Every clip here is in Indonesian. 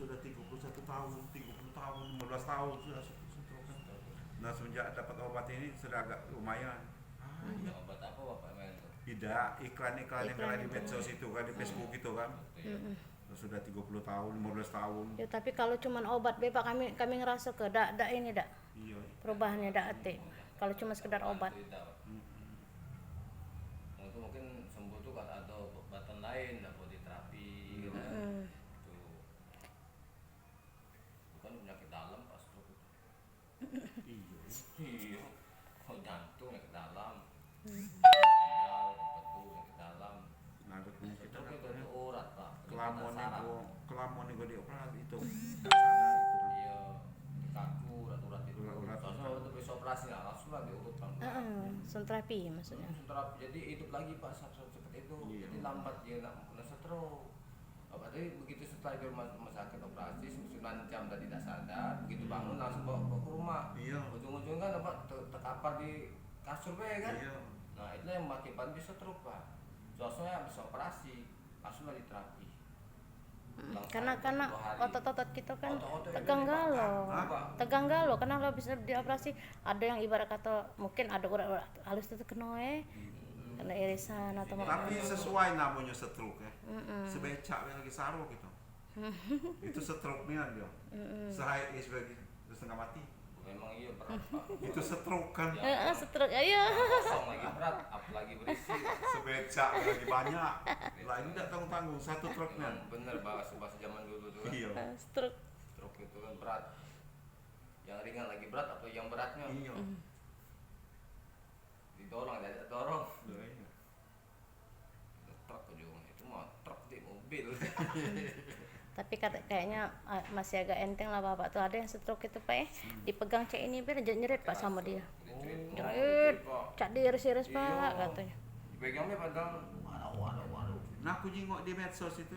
sudah 31 tahun, 30 tahun, 15 tahun sudah stroke. Nah semenjak dapat obat ini sudah agak lumayan. Ya, obat apa Bapak main tuh? Tidak, iklan-iklan yang Iklan ada di itu. medsos itu kan, di Facebook itu kan. Sudah 30 tahun, 15 tahun. Ya tapi kalau cuman obat Pak kami ngerasa ke dak ini dak Iya. perubahannya dak ate. Kalau cuma sekedar obat. Itu mungkin sembuh tuh kan ada obatan lain, ada body terapi gitu kan. Tuh. Bukan penyakit dalam pas stroke itu. Iya. Iya. Oh, jantung yang ke dalam. Ginjal, betul yang ke dalam. Nah, ada penyakit Stroke apa itu ya? urat, Pak. Kelamon nego dioperasi itu. Iya, kaku urat-urat itu. Urat-urat. Soalnya itu bisa operasi lah, langsung lah diurut kan. Terapi maksudnya. Terapi jadi hidup lagi Pak seperti itu. Iya. Jadi lambat dia nak kena stroke. Apa tadi begitu setelah di rumah sakit operasi 9 jam tadi tidak sadar, begitu bangun langsung bawa ke rumah. Iya. Ujung-ujungnya kan apa terkapar di kasur be kan. Iya. Nah itu yang mengakibatkan bisa stroke Pak. Soalnya bisa operasi, langsung lagi terapi. Karena otot-otot kita kan Otot-otot tegang ini, Pak. galo. Apa? Tegang galo karena lo bisa dioperasi. Ada yang ibarat kata mungkin ada urat halus itu kena kena irisan atau Tapi sesuai namanya stroke ya. Sebecak lagi saru gitu. Itu stroke-nya dia. Sehari sebagai setengah mati. Memang iya berat Pak. Itu stroke kan. stroke ayo. Kosong lagi berat, apalagi berisi. Sebecak lagi banyak. Lah ini tidak tanggung-tanggung satu truknya. Bener bahasa zaman dulu tuh kan. Iya. Stroke. Stroke itu kan berat. Yang ringan lagi berat atau yang beratnya Iya. didorong, ada dorong. Iya. Truk ujungnya itu mah truk di mobil. Tapi kayaknya masih agak enteng lah Bapak tuh ada yang stroke itu Pak dipegang cek ini biar nyeret Pak sama dia. Nyeret, cak diiris-iris Pak katanya. Dipegangnya padahal waduh. Nah aku jengok di medsos itu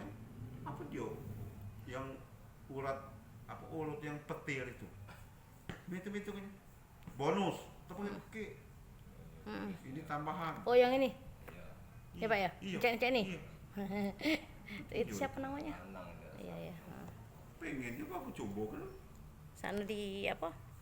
apa dia yang urat apa ulut yang petir itu. Itu bonus tapi oke. Ini tambahan. Oh yang ini Iya. ya Pak ya Iya. cek ini. Iya. Itu siapa namanya? Anang itu. Iya. Pengen juga aku coba kan. Sana di apa